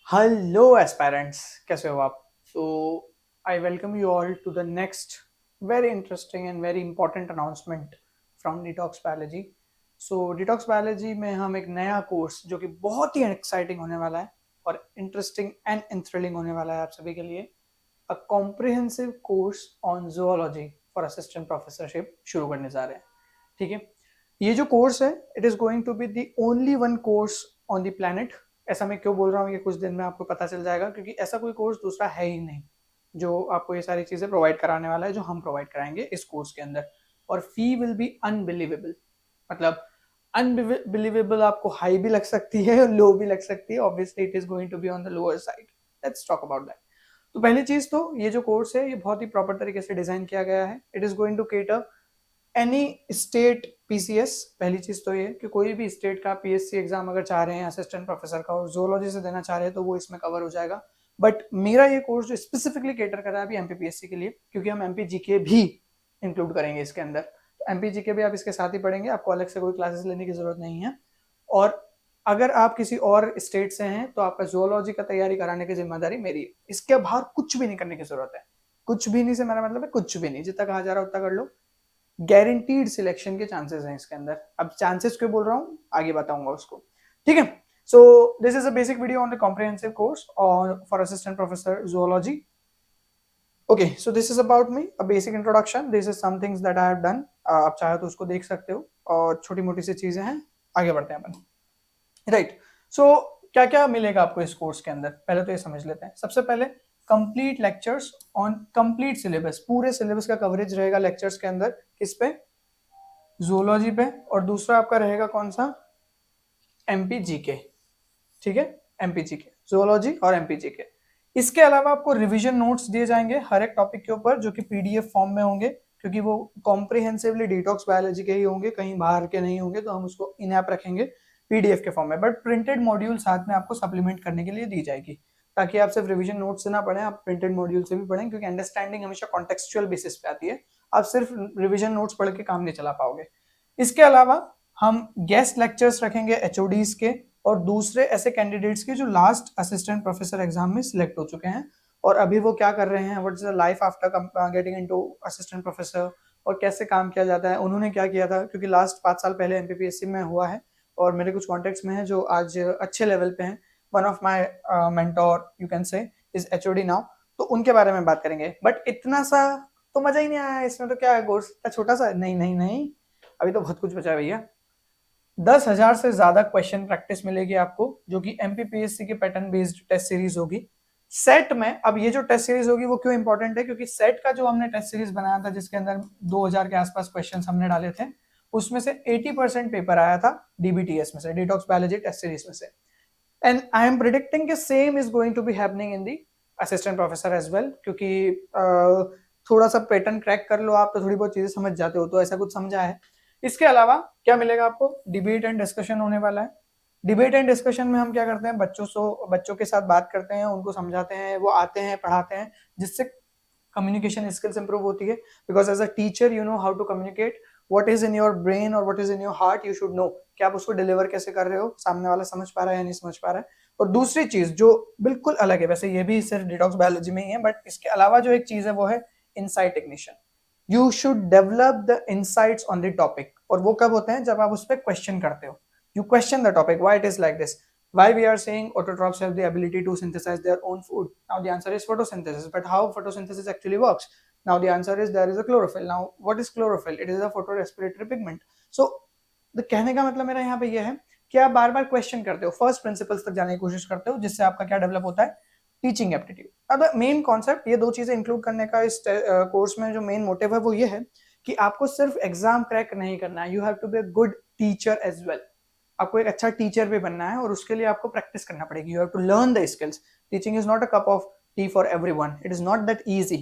Hello aspirants, कैसे हो आप? So I welcome you all to the next very interesting and very important announcement from Detox biology. So Detox biology में हम एक नया course जो कि बहुत ही एक्साइटिंग होने वाला है और इंटरेस्टिंग एंड इंथ्रिलिंग होने वाला है आप सभी के लिए, a comprehensive course on zoology for assistant professorship शुरू करने जा रहे हैं। ठीक है, ये जो कोर्स है it is going to be the only one course on the planet. ऐसा मैं क्यों बोल रहा हूँ, ये कुछ दिन में आपको पता चल जाएगा, क्योंकि ऐसा कोई कोर्स दूसरा है ही नहीं जो आपको ये सारी चीजें प्रोवाइड कराने वाला है जो हम प्रोवाइड कराएंगे इस कोर्स के अंदर। और फी विल बी अनबिलीवेबल, मतलब अनबिलीवेबल आपको हाई भी लग सकती है और लो भी लग सकती है। Obviously it is going to be on the lower side. Let's talk about that. तो पहली चीज तो ये जो कोर्स है ये बहुत ही प्रॉपर तरीके से डिजाइन किया गया है। It is going to cater any state PCS. पहली चीज तो ये कि कोई भी स्टेट का पीएससी एग्जाम अगर चाह रहे हैं असिस्टेंट प्रोफेसर का और जोलॉजी से देना चाह रहे हैं तो वो इसमें कवर हो जाएगा। बट मेरा ये कोर्स जो स्पेसिफिकली केटर कर रहा है अभी एमपीपीएससी के लिए, क्योंकि हम एमपी जीके भी इंक्लूड करेंगे इसके अंदर। तो एमपी जीके भी आप इसके साथ ही पढ़ेंगे, आपको अलग से कोई क्लासेस लेने की जरूरत नहीं है। और अगर आप किसी और स्टेट से हैं तो आपका जोलॉजी का तैयारी कराने की जिम्मेदारी मेरी है। इसके बाहर कुछ भी नहीं करने की जरूरत है। कुछ भी नहीं से मेरा मतलब है कुछ भी नहीं, जितना कहा जा रहा है उतना कर लो। गारंटीड सिलेक्शन के चांसेस हैं इसके अंदर। अब चांसेस क्यों बोल रहा हूँ आगे बताऊंगा उसको। ठीक है, so this is a basic video on the comprehensive course और for assistant professor zoology. Okay, so this is about me, a basic introduction. This is some things that I have done. आप चाहे तो उसको देख सकते हो और छोटी मोटी सी चीजें हैं। आगे बढ़ते हैं अपन। राइट, सो क्या क्या मिलेगा आपको इस कोर्स के अंदर, पहले तो ये समझ लेते हैं। सबसे पहले complete lectures on complete syllabus, पूरे सिलेबस का कवरेज रहेगा लेक्चर्स के अंदर। किस पे? जूलॉजी पे। और दूसरा आपका रहेगा कौन सा? MP GK. ठीक है, एमपी जीके, जूलॉजी और एमपी जीके। इसके अलावा आपको रिवीजन नोट्स दिए जाएंगे हर एक टॉपिक के ऊपर, जो कि पीडीएफ फॉर्म में होंगे, क्योंकि वो कॉम्प्रिहेंसिवली डिटॉक्स बायोलॉजी के ही होंगे, कहीं बाहर के नहीं होंगे, तो हम उसको इन ऐप रखेंगे पीडीएफ के फॉर्म में। बट प्रिंटेड मॉड्यूल साथ में आपको सप्लीमेंट करने के लिए दी जाएगी, ताकि आप सिर्फ रिवीजन नोट से ना पढ़ें, आप प्रिंटेड मॉड्यूल से भी पढ़ें, क्योंकि अंडरस्टैंडिंग हमेशा कॉन्टेक्सचुअल बेसिस पे आती है। आप सिर्फ रिवीजन नोट्स पढ़ के काम नहीं चला पाओगे। इसके अलावा हम गेस्ट लेक्चर्स रखेंगे एचओडीज के और दूसरे ऐसे कैंडिडेट्स के जो लास्ट असिस्टेंट प्रोफेसर एग्जाम में सिलेक्ट हो चुके हैं और अभी वो क्या कर रहे हैं, what is the life after getting into assistant professor, और कैसे काम किया जाता है, उन्होंने क्या किया था, क्योंकि लास्ट 5 साल पहले एमपीपीएससी में हुआ है और मेरे कुछ कॉन्टेक्ट्स में है जो आज अच्छे लेवल पे हैं। One of my mentor you can say is HOD now. तो उनके बारे में बात करेंगे। बट इतना सा तो मजा ही नहीं आया इसमें, तो क्या है कोर्स इतना छोटा सा? नहीं नहीं नहीं, अभी तो बहुत कुछ बचा है भैया। 10,000 से ज्यादा क्वेश्चन प्रैक्टिस मिलेगी आपको, जो कि एमपीपीएससी के पैटर्न बेस्ड टेस्ट सीरीज होगी। सेट में, अब ये जो टेस्ट सीरीज होगी वो क्यों इंपॉर्टेंट है, क्योंकि सेट का जो हमने टेस्ट सीरीज बनाया था जिसके अंदर 2000 के आसपास क्वेश्चन हमने डाले थे, उसमें से 80% पेपर आया था डीबीटीएस में से, डिटॉक्स बायोलॉजी टेस्ट सीरीज में से। एंड आई एम प्रिडिक्टिंग कि same is going to be happening in the assistant professor as well, क्योंकि थोड़ा सा पैटर्न क्रैक कर लो आप तो थोड़ी बहुत चीजें समझ जाते हो, तो ऐसा कुछ समझा है। इसके अलावा क्या मिलेगा आपको? डिबेट एंड डिस्कशन होने वाला है। डिबेट एंड डिस्कशन में हम क्या करते हैं, बच्चों के साथ बात करते हैं, उनको समझाते हैं, वो आते हैं पढ़ाते हैं, जिससे कम्युनिकेशन स्किल्स इंप्रूव होती है। Because as a teacher you know how to communicate, what is in your brain और what is in your heart, you should know कि आप उसको डिलीवर कैसे कर रहे हो, सामने वाला समझ पा रहा है या नहीं समझ पा रहा है। और दूसरी चीज जो बिल्कुल अलग है, वैसे ये भी सिर्फ डिटॉक्स बायोलॉजी में ही है, बट इसके अलावा जो एक चीज है वो है insight technician. You should develop the insights on the topic. और वो कब होते हैं? जब आप उस पर क्वेश्चन करते हो। You question the topic, why it is like this, why we are saying autotrophs have the ability to synthesize their own food. Now the answer is photosynthesis, but how photosynthesis actually works? Now the answer is there is a chlorophyll. Now what is chlorophyll? It is a photorespiratory pigment. So the कहने का मतलब मेरा यहाँ पे ये है कि आप बार बार क्वेश्चन करते हो, फर्स्ट प्रिंसिपल्स तक जाने की कोशिश करते हो, जिससे आपका क्या डेवलप होता है? Teaching aptitude. अब मेन कॉन्सेप्ट, ये दो चीजें इंक्लूड करने का इस कोर्स में जो मेन मोटिव है वो ये है कि आपको सिर्फ एग्जाम क्रैक नहीं करना है, you have to be a good teacher as well. आपको एक अच्छा टीचर भी बनना है और उसके लिए आपको प्रैक्टिस करना पड़ेगी। You have to learn the skills. Teaching is not a cup of tea for everyone, it is not that easy,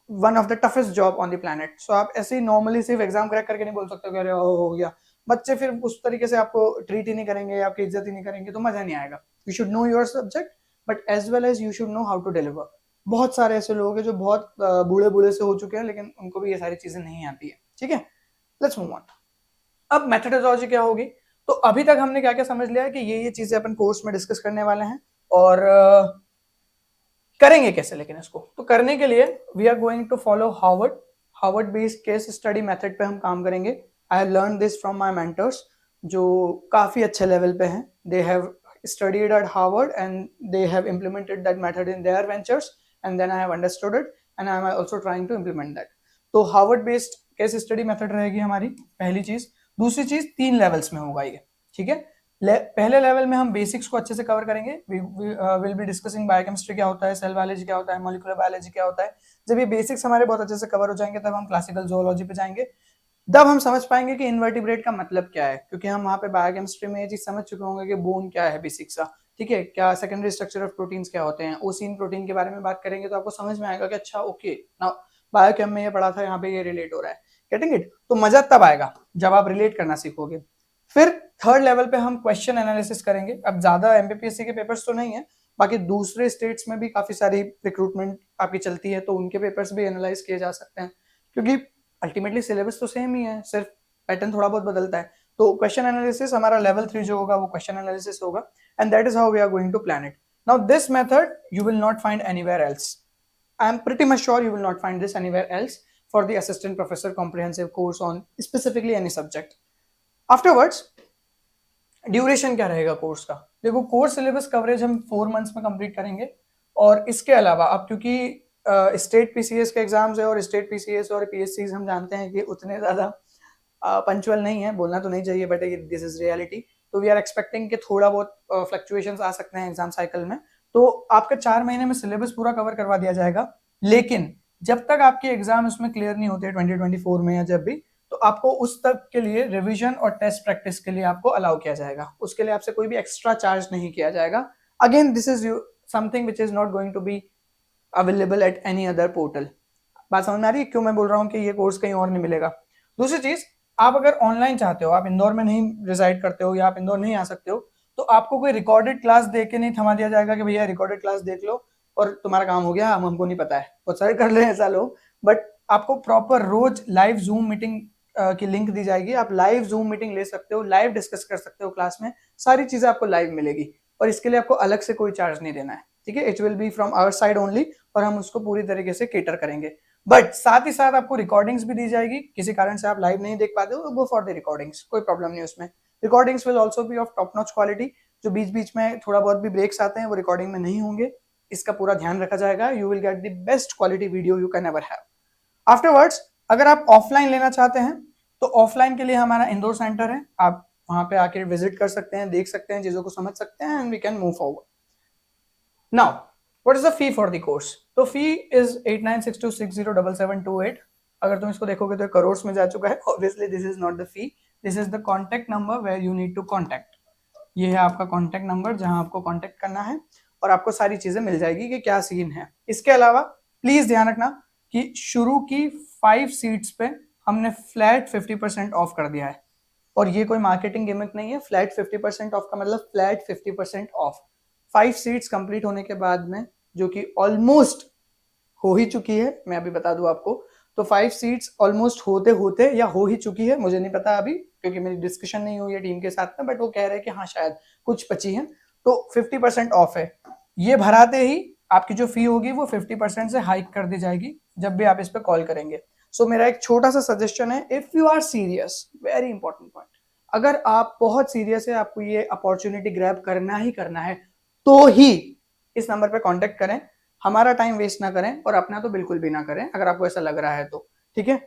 one of the toughest job on the planet. So आप ऐसे ही नॉर्मली सिर्फ exam crack करके नहीं बोल सकते कि अरे हो गया। बच्चे फिर उस तरीके से आपको ट्रीट ही नहीं करेंगे, आपकी इज्जत ही नहीं करेंगे, तो मजा नहीं आएगा। You should know your subject, but as well as you should know how to deliver. बहुत सारे ऐसे लोग हैं जो बहुत बूढ़े बूढ़े से हो चुके हैं, लेकिन उनको भी ये सारी चीजें नहीं आती है। ठीक है, लेट्स मूव ऑन। अब मेथोडोलॉजी क्या होगी? तो अभी तक हमने क्या क्या समझ लिया है कि ये चीजें अपन कोर्स में डिस्कस करने वाले हैं। और करेंगे कैसे लेकिन इसको, तो करने के लिए we are going to follow Harvard based case study method पे हम काम करेंगे. I have learn this from my mentors जो काफी अच्छे लेवल पे हैं. They have studied at Harvard and they have implemented that method in their ventures, and then I have understood it and I am also trying to implement that. तो Harvard based case study method रहेगी हमारी पहली चीज. दूसरी चीज 3 levels में होगा ये, ठीक है. पहले लेवल में हम बेसिक्स को अच्छे से कवर करेंगे. विल बी डिस्कसिंग बायोकेमिस्ट्री क्या होता है, सेल बायोलॉजी क्या होता है, मॉलिक्यूलर बायोलॉजी क्या होता है. जब ये बेसिक्स हमारे बहुत अच्छे से कवर हो जाएंगे तब हम क्लासिकल जोलॉजी पे जाएंगे. तब हम समझ पाएंगे कि इन्वर्टिब्रेट का मतलब क्या है, क्योंकि हम वहाँ पे बायोकेमिस्ट्री में ये चीज समझ चुके होंगे कि बोन क्या है बेसिक्स का, ठीक है. क्या सेकेंडरी स्ट्रक्चर ऑफ प्रोटीन्स क्या होते हैं, ओसीन प्रोटीन के बारे में बात करेंगे तो आपको समझ में आएगा कि अच्छा ओके नाउ बायोकेम में ये पढ़ा था, यहाँ पे ये रिलेट हो रहा है. Getting it. तो मजा तब आएगा जब आप रिलेट करना सीखोगे. फिर थर्ड लेवल पे हम क्वेश्चन एनालिसिस करेंगे. अब ज्यादा एमपीपीएससी के पेपर्स तो नहीं है, बाकी दूसरे स्टेट्स में भी काफी सारी रिक्रूटमेंट आपकी चलती है, तो उनके पेपर्स भी एनालाइज किए जा सकते हैं, क्योंकि अल्टीमेटली सिलेबस तो सेम ही है, सिर्फ पैटर्न थोड़ा बहुत बदलता है. तो क्वेश्चन एनालिसिस हमारा लेवल 3 जो होगा वो क्वेश्चन एनालिसिस होगा, and that is how we are going to plan it. Now this method you will not find anywhere else. I am pretty much sure you will not find this anywhere else for the assistant professor comprehensive course on specifically any subject. Afterwards, duration क्या रहेगा course का. देखो course syllabus coverage हम 4 months में complete करेंगे, और इसके अलावा अब क्योंकि स्टेट पीसीएस के एग्जाम्स है और स्टेट पीसीएस और पीएससी हम जानते हैं कि उतने ज्यादा पंचुअल नहीं है, बोलना तो नहीं चाहिए बट दिस इज रियलिटी. तो वी आर एक्सपेक्टिंग कि थोड़ा बहुत फ्लक्चुएशंस आ सकते हैं एग्जाम साइकिल में. तो आपका 4 महीने में सिलेबस पूरा कवर करवा दिया जाएगा, लेकिन जब तक आपके एग्जाम उसमें क्लियर नहीं होते 2024 में या जब भी, तो आपको उस तक के लिए रिवीजन और टेस्ट प्रैक्टिस के लिए आपको अलाउ किया जाएगा. उसके लिए आपसे कोई भी एक्स्ट्रा चार्ज नहीं किया जाएगा. Again this is something which is not going to be available at any other portal. बात समझ में आ रही है क्यों मैं बोल रहा हूँ कि ये कोर्स कहीं और नहीं मिलेगा. दूसरी चीज, आप अगर ऑनलाइन चाहते हो, आप इंदौर में नहीं रिजाइड करते हो या आप इंदौर नहीं आ सकते हो, तो आपको कोई रिकॉर्डेड क्लास दे के नहीं थमा दिया जाएगा कि भैया रिकॉर्डेड क्लास देख लो और तुम्हारा काम हो गया, हमको नहीं पता है. बहुत सारे कर ले ऐसा लोग, बट आपको प्रॉपर रोज लाइव जूम मीटिंग की लिंक दी जाएगी. आप लाइव जूम मीटिंग ले सकते हो, लाइव डिस्कस कर सकते हो क्लास में, सारी चीजें आपको लाइव मिलेगी, और इसके लिए आपको अलग से कोई चार्ज नहीं देना है, ठीक है. It will be from our side only, और हम उसको पूरी तरीके से केटर करेंगे. बट साथ ही साथ आपको रिकॉर्डिंग्स भी दी जाएगी. किसी कारण से आप लाइव नहीं देख पाते हो तो गो फॉर द रिकॉर्डिंग्स, कोई प्रॉब्लम नहीं उसमें. Recordings will also be of top notch quality. जो बीच बीच में थोड़ा बहुत भी ब्रेक्स आते हैं वो रिकॉर्डिंग में नहीं होंगे, इसका पूरा ध्यान रखा जाएगा. You will get the best quality video you can ever have. Afterwards अगर आप ऑफलाइन लेना चाहते हैं तो ऑफलाइन के लिए हमारा इंदौर सेंटर है. आप वहां पे आके विजिट कर सकते हैं, देख सकते हैं, चीजों को समझ सकते हैं, and we can move forward. Now what is the fee for the course. तो फी इज 8962607728. अगर तुम इसको देखोगे तो करोड़ में जा चुका है. Obviously this is not the fee, this is the contact number where you need to contact. ये है आपका कॉन्टेक्ट नंबर जहां आपको कॉन्टेक्ट करना है, और आपको सारी चीजें मिल जाएगी कि क्या सीन है. इसके अलावा प्लीज ध्यान रखना कि शुरू की 5 सीट्स पे हमने फ्लैट 50% ऑफ कर दिया है, और ये कोई मार्केटिंग गिमिक नहीं है. फ्लैट 50% ऑफ का मतलब फ्लैट 50% ऑफ 5 सीट्स कंप्लीट होने के बाद में, जो कि ऑलमोस्ट हो ही चुकी है. मैं अभी बता दूं आपको, तो 5 सीट्स ऑलमोस्ट होते होते या हो ही चुकी है, मुझे नहीं पता अभी क्योंकि मेरी डिस्कशन नहीं हुई है टीम के साथ में, बट वो कह रहे हैं कि हाँ शायद कुछ बची हैं. तो 50% ऑफ है. ये भराते ही आपकी जो फी होगी वो 50% से हाइक कर दी जाएगी जब भी आप इस पे कॉल करेंगे. सो मेरा एक छोटा सा सजेशन है, if you are serious, very important point, अगर आप बहुत सीरियस है, आपको ये अपॉर्चुनिटी ग्रैब करना ही करना है, तो ही इस नंबर पे कांटेक्ट करें. हमारा टाइम वेस्ट ना करें और अपना तो बिल्कुल भी ना करें अगर आपको ऐसा लग रहा है तो, ठीक है.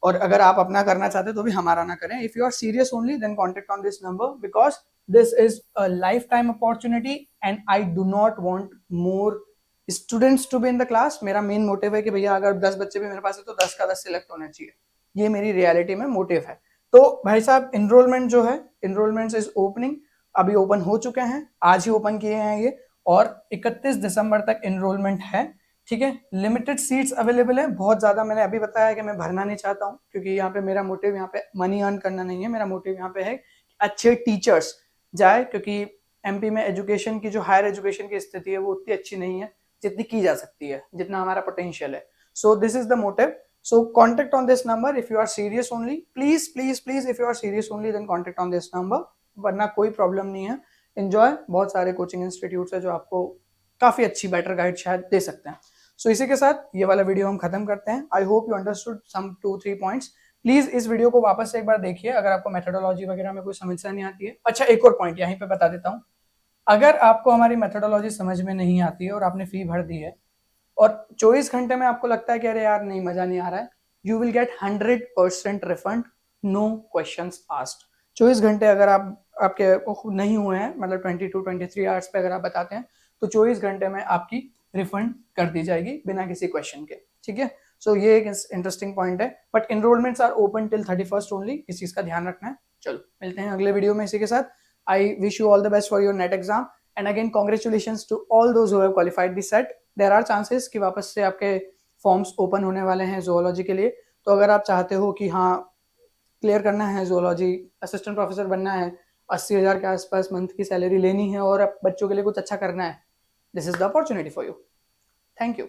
और अगर आप अपना करना चाहते तो भी हमारा ना करें. If you are serious only then contact on this number, because this is a life time opportunity and I do not want more students to be in the class. मेरा मेन मोटिव है कि भैया अगर 10 बच्चे भी मेरे पास है तो 10 का 10 सिलेक्ट होना चाहिए. ये मेरी रियलिटी में मोटिव है. तो भाई साहब इनरोलमेंट जो है, इनरोलमेंट इज ओपनिंग. अभी ओपन हो चुके हैं, आज ही ओपन किए हैं ये, और 31 दिसंबर तक इनरोलमेंट है, ठीक है. लिमिटेड सीट्स अवेलेबल है. बहुत ज्यादा मैंने अभी बताया कि मैं भरना नहीं चाहता हूँ, क्योंकि यहाँ पे मेरा मोटिव यहाँ पे मनी अर्न करना नहीं है. मेरा मोटिव यहाँ पे है अच्छे टीचर्स जाए, क्योंकि एमपी में एजुकेशन की जो हायर एजुकेशन की स्थिति है वो उतनी अच्छी नहीं है जितनी की जा सकती है, जितना हमारा पोटेंशियल है. So this is the motive. So contact on this number if you are serious only. Please please please if you are serious only then contact on this number, वरना कोई प्रॉब्लम नहीं है. एंजॉय। बहुत सारे coaching institutes है जो आपको काफ़ी अच्छी बेटर गाइड शायद दे सकते हैं। सो इसी के साथ ये वाला वीडियो हम खत्म करते हैं। I hope you understood some 2-3 points. Please इस वीडियो को वापस से एक बार देखिए अगर आपको मेथोडोलॉजी वगैरह में कोई समस्या नहीं आती है। अच्छा, एक और पॉइंट यहीं पे बता देता हूँ, अगर आपको हमारी मेथोडोलॉजी समझ में नहीं आती है और आपने फी भर दी है और 24 घंटे में आपको लगता है कि अरे यार नहीं मजा नहीं आ रहा है, you will get 100% refund, no question asked. 24 घंटे अगर आप आपके नहीं हुए हैं, मतलब 22-23 आवर्स पे अगर आप बताते हैं तो 24 घंटे में आपकी रिफंड कर दी जाएगी बिना किसी क्वेश्चन के। ठीक है, सो ये एक इंटरेस्टिंग पॉइंट है। But enrolments are open till 31st only, इस चीज का ध्यान रखना है। चलो मिलते हैं अगले वीडियो में इसी के साथ। I wish you all the best for your NET exam and again congratulations to all those who have qualified the SET. There are chances कि वापस से आपके फॉर्म्स ओपन होने वाले हैं जोलॉजी के लिए। तो अगर आप चाहते हो कि हाँ क्लियर करना है जोलॉजी, असिस्टेंट प्रोफेसर बनना है, 80,000 के आसपास मंथ की सैलरी लेनी है और बच्चों के लिए कुछ अच्छा करना है, this is the opportunity for you. Thank you.